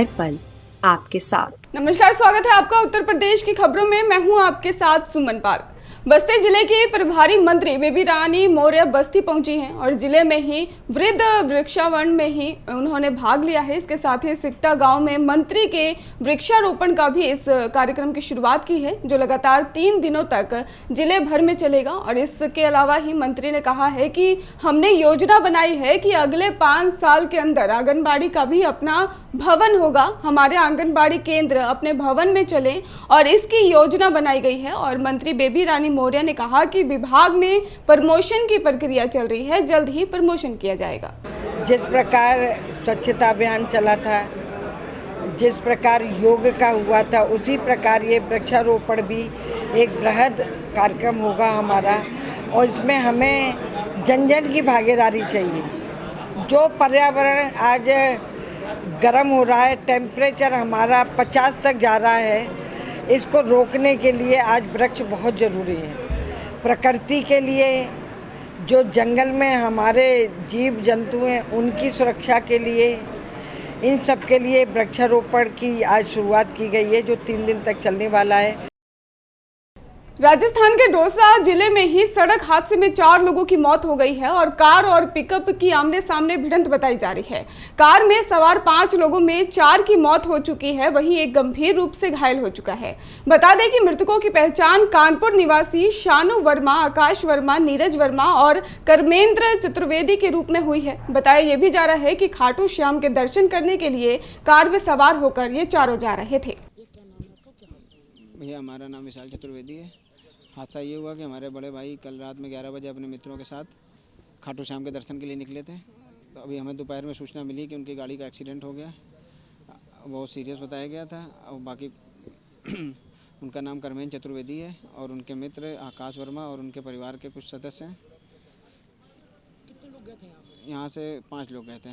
हर पल आपके साथ। नमस्कार, स्वागत है आपका उत्तर प्रदेश की खबरों में। मैं हूं आपके साथ सुमन पाल। बस्ती जिले की प्रभारी मंत्री बेबी रानी मौर्य बस्ती पहुंची हैं और जिले में ही वृद्ध वृक्षावन में ही उन्होंने भाग लिया है। इसके साथ ही सिकटा गांव में मंत्री के वृक्षारोपण का भी इस कार्यक्रम की शुरुआत की है, जो लगातार 3 दिनों तक जिले भर में चलेगा। और इसके अलावा ही मंत्री ने कहा है कि हमने योजना बनाई है कि अगले 5 साल के अंदर आंगनबाड़ी का भी अपना भवन होगा, हमारे आंगनबाड़ी केंद्र अपने भवन में चले और इसकी योजना बनाई गई है। और मंत्री बेबी रानी मौर्य ने कहा कि विभाग में प्रमोशन की प्रक्रिया चल रही है, जल्द ही प्रमोशन किया जाएगा। जिस प्रकार स्वच्छता अभियान चला था, जिस प्रकार योग का हुआ था, उसी प्रकार ये वृक्षारोपण भी एक बृहद कार्यक्रम होगा हमारा। और इसमें हमें जन जन की भागीदारी चाहिए। जो पर्यावरण आज गर्म हो रहा है, टेम्परेचर हमारा 50 तक जा रहा है, इसको रोकने के लिए आज वृक्ष बहुत ज़रूरी है। प्रकृति के लिए, जो जंगल में हमारे जीव जंतु हैं उनकी सुरक्षा के लिए, इन सब के लिए वृक्षारोपण की आज शुरुआत की गई है, जो 3 दिन तक चलने वाला है। राजस्थान के दौसा जिले में ही सड़क हादसे में 4 लोगों की मौत हो गई है और कार और पिकअप की आमने सामने भिड़ंत बताई जा रही है। कार में सवार 5 लोगों में 4 की मौत हो चुकी है, वहीं एक गंभीर रूप से घायल हो चुका है। बता दें कि मृतकों की पहचान कानपुर निवासी शानु वर्मा, आकाश वर्मा, नीरज वर्मा और कर्मेंद्र चतुर्वेदी के रूप में हुई है। बताया यह भी जा रहा है कि खाटू श्याम के दर्शन करने के लिए कार में सवार होकर ये चारों जा रहे थे। भैया, हमारा नाम विशाल चतुर्वेदी है। हादसा ये हुआ कि हमारे बड़े भाई कल रात में 11 बजे अपने मित्रों के साथ खाटू श्याम के दर्शन के लिए निकले थे। तो अभी हमें दोपहर में सूचना मिली कि उनकी गाड़ी का एक्सीडेंट हो गया, बहुत सीरियस बताया गया था। और बाकी उनका नाम कर्मेंद्र चतुर्वेदी है और उनके मित्र आकाश वर्मा और उनके परिवार के कुछ सदस्य हैं। कितने लोग गए थे यहाँ से 5 लोग गए थे।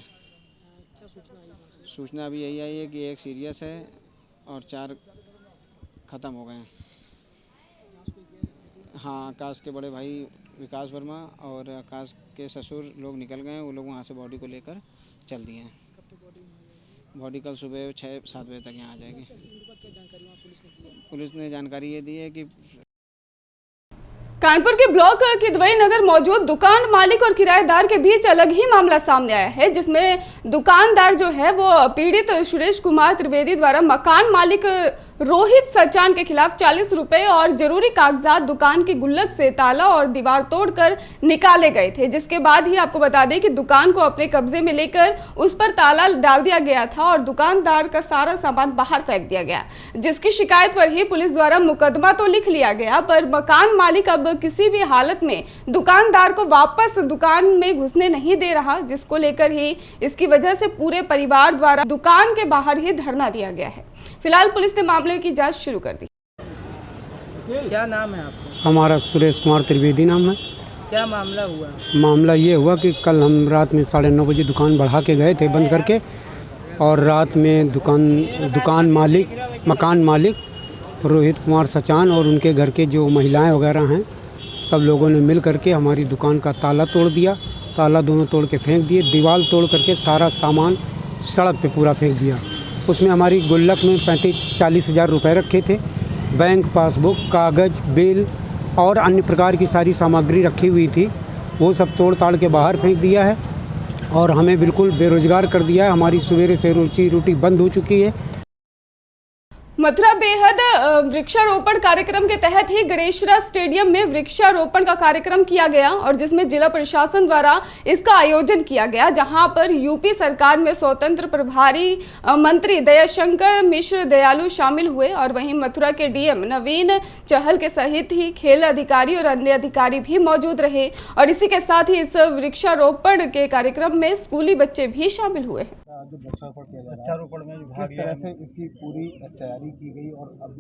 क्या सूचना आई? सूचना अभी यही आई है कि एक सीरियस है और 4 ख़त्म हो गए हैं। हाँ, आकाश के बड़े भाई विकास वर्मा और आकाश के ससुर लोग निकल गए हैं। वो लोग वहाँ से बॉडी को लेकर चल दिए हैं। कब तक बॉडी कल सुबह 6-7 बजे तक यहाँ आ जाएगी। क्या जानकारी पुलिस ने दी है? पुलिस ने जानकारी ये दी है कि कानपुर के ब्लॉक किदवई नगर मौजूद दुकान मालिक और किराएदार के बीच अलग ही मामला सामने आया है, जिसमें दुकानदार जो है वो पीड़ित सुरेश कुमार त्रिवेदी द्वारा मकान मालिक रोहित सचान के खिलाफ 40 रुपए और जरूरी कागजात दुकान की गुल्लक से ताला और दीवार तोड़कर निकाले गए थे। जिसके बाद ही आपको बता दें कि दुकान को अपने कब्जे में लेकर उस पर ताला डाल दिया गया था और दुकानदार का सारा सामान बाहर फेंक दिया गया, जिसकी शिकायत पर ही पुलिस द्वारा मुकदमा तो लिख लिया गया, पर मकान मालिक अब किसी भी हालत में दुकानदार को वापस दुकान में घुसने नहीं दे रहा, जिसको लेकर ही इसकी वजह से पूरे परिवार द्वारा दुकान के बाहर ही धरना दिया गया है। फिलहाल पुलिस ने मामले की जांच शुरू कर दी। क्या नाम है आपका? हमारा सुरेश कुमार त्रिवेदी नाम है। क्या मामला हुआ? मामला ये हुआ कि कल हम रात में 9:30 बजे दुकान बढ़ा के गए थे बंद करके, और रात में मकान मालिक रोहित कुमार सचान और उनके घर के जो महिलाएं वगैरह हैं, सब लोगों ने मिल करके हमारी दुकान का ताला तोड़ दिया। ताला दोनों तोड़ के फेंक दिए, दीवार तोड़ करके सारा सामान सड़क पे पूरा फेंक दिया। उसमें हमारी गुल्लक में 35-40 हज़ार रुपये रखे थे, बैंक पासबुक, कागज़, बिल और अन्य प्रकार की सारी सामग्री रखी हुई थी, वो सब तोड़ ताड़ के बाहर फेंक दिया है और हमें बिल्कुल बेरोजगार कर दिया है। हमारी सवेरे से रोजी रोटी बंद हो चुकी है। मथुरा बेहद वृक्षारोपण कार्यक्रम के तहत ही गणेशरा स्टेडियम में वृक्षारोपण का कार्यक्रम किया गया और जिसमें जिला प्रशासन द्वारा इसका आयोजन किया गया, जहां पर यूपी सरकार में स्वतंत्र प्रभारी मंत्री दयाशंकर मिश्र दयालु शामिल हुए और वहीं मथुरा के डीएम नवीन चहल के सहित ही खेल अधिकारी और अन्य अधिकारी भी मौजूद रहे। और इसी के साथ ही इस वृक्षारोपण के कार्यक्रम में स्कूली बच्चे भी शामिल हुए हैं। जो वृक्षारोपण में किस तरह से इसकी पूरी तैयारी की गई और अब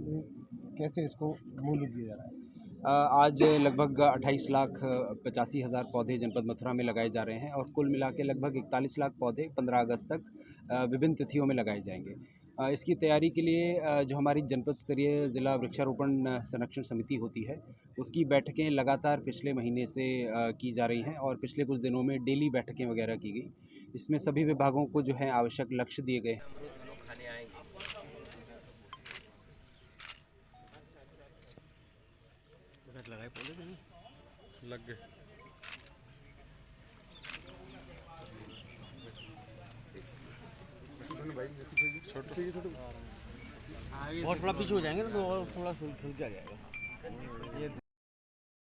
कैसे इसको मूल्य दिया जा रहा है? आज लगभग 28,85,000 पौधे जनपद मथुरा में लगाए जा रहे हैं और कुल मिला के लगभग 41 लाख पौधे 15 अगस्त तक विभिन्न तिथियों में लगाए जाएंगे। इसकी तैयारी के लिए जो हमारी जनपद स्तरीय जिला वृक्षारोपण संरक्षण समिति होती है, उसकी बैठकें लगातार पिछले महीने से की जा रही हैं और पिछले कुछ दिनों में डेली बैठकें वगैरह की गई। इसमें सभी विभागों को जो है आवश्यक लक्ष्य दिए गए। लग गए। बहुत थोड़ा पीछे हो जाएंगे तो और थोड़ा खुल के आ जाएगा।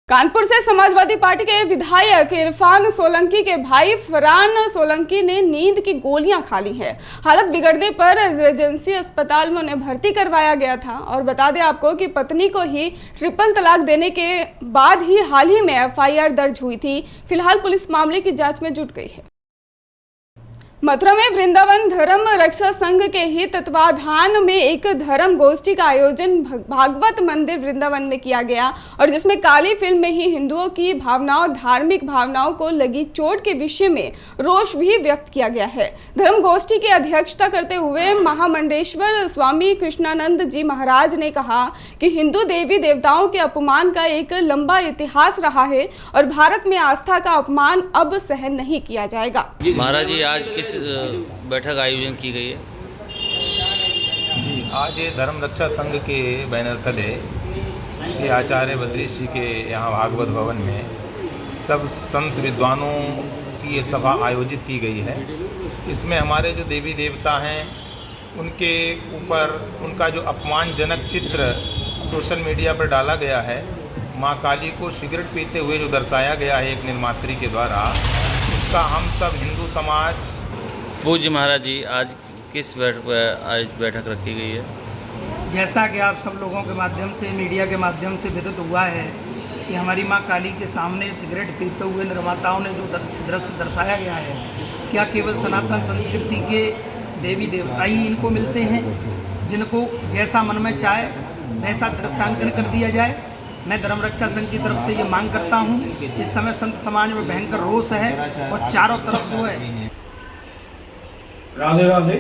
कानपुर से समाजवादी पार्टी के विधायक इरफान सोलंकी के भाई फरहान सोलंकी ने नींद की गोलियां खा ली हैं। हालत बिगड़ने पर रेजेंसी अस्पताल में उन्हें भर्ती करवाया गया था। और बता दें आपको कि पत्नी को ही ट्रिपल तलाक देने के बाद ही हाल ही में एफआईआर दर्ज हुई थी। फिलहाल पुलिस मामले की जांच में जुट गई है। मथुरा में वृंदावन धर्म रक्षा संघ के ही तत्वाधान में एक धर्म गोष्ठी का आयोजन भागवत मंदिर वृंदावन में किया गया और जिसमें काली फिल्म में ही हिंदुओं की भावनाओं, धार्मिक भावनाओं को लगी चोट के विषय में रोष भी व्यक्त किया गया है। धर्म गोष्ठी की अध्यक्षता करते हुए महामंडेश्वर स्वामी कृष्णानंद जी महाराज ने कहा कि हिंदू देवी देवताओं के अपमान का एक लंबा इतिहास रहा है और भारत में आस्था का अपमान अब सहन नहीं किया जाएगा। महाराज जी, आज किस बैठक आयोजन की गई है? जी, आज ये धर्म रक्षा संघ के बैनर तले श्री आचार्य बद्रीश जी के यहाँ भागवत भवन में सब संत विद्वानों की ये सभा आयोजित की गई है। इसमें हमारे जो देवी देवता हैं उनके ऊपर उनका जो अपमानजनक चित्र सोशल मीडिया पर डाला गया है, माँ काली को सिगरेट पीते हुए जो दर्शाया गया है एक निर्मात्री के द्वारा, उसका हम सब हिंदू समाज। पूज्य महाराज जी, आज किस बैठक रखी गई है? जैसा कि आप सब लोगों के माध्यम से, मीडिया के माध्यम से विदित हुआ है कि हमारी माँ काली के सामने सिगरेट पीते हुए निर्माताओं ने जो दृश्य दर्शाया गया है, क्या केवल सनातन संस्कृति के देवी देवता ही इनको मिलते हैं जिनको जैसा मन में चाहे वैसा दृश्यांकन कर दिया जाए? मैं धर्म रक्षा संघ की तरफ से ये मांग करता हूँ। इस समय संत समाज में भयंकर रोष है और चारों तरफ जो है। राधे राधे।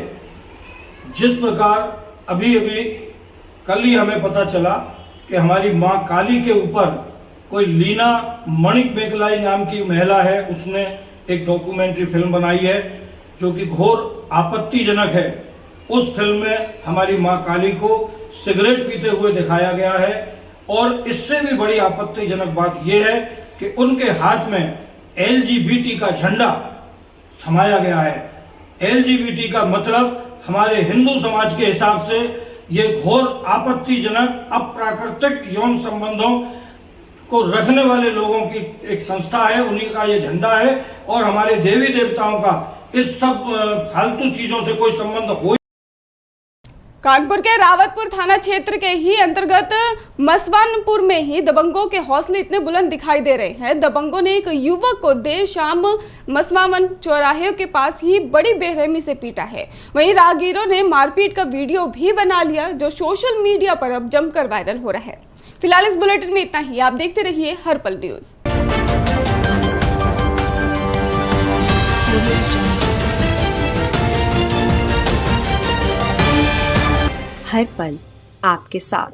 जिस प्रकार अभी कल ही हमें पता चला कि हमारी माँ काली के ऊपर कोई लीना मणिक बेकलाई नाम की महिला है, उसने एक डॉक्यूमेंट्री फिल्म बनाई है जो कि घोर आपत्तिजनक है। उस फिल्म में हमारी माँ काली को सिगरेट पीते हुए दिखाया गया है और इससे भी बड़ी आपत्तिजनक बात यह है कि उनके हाथ में LGBT का झंडा थमाया गया है। LGBT का मतलब हमारे हिंदू समाज के हिसाब से ये घोर आपत्तिजनक अप्राकृतिक यौन संबंधों को रखने वाले लोगों की एक संस्था है, उन्हीं का ये झंडा है और हमारे देवी देवताओं का इस सब फालतू चीजों से कोई संबंध हो। कानपुर के रावतपुर थाना क्षेत्र के ही अंतर्गत मसवानपुर में ही दबंगों के हौसले इतने बुलंद दिखाई दे रहे हैं। दबंगों ने एक युवक को देर शाम मसवान चौराहे के पास ही बड़ी बेरहमी से पीटा है। वहीं राहगीरों ने मारपीट का वीडियो भी बना लिया जो सोशल मीडिया पर अब जमकर वायरल हो रहा है। फिलहाल इस बुलेटिन में इतना ही। आप देखते रहिए हर पल न्यूज। हर पल आपके साथ।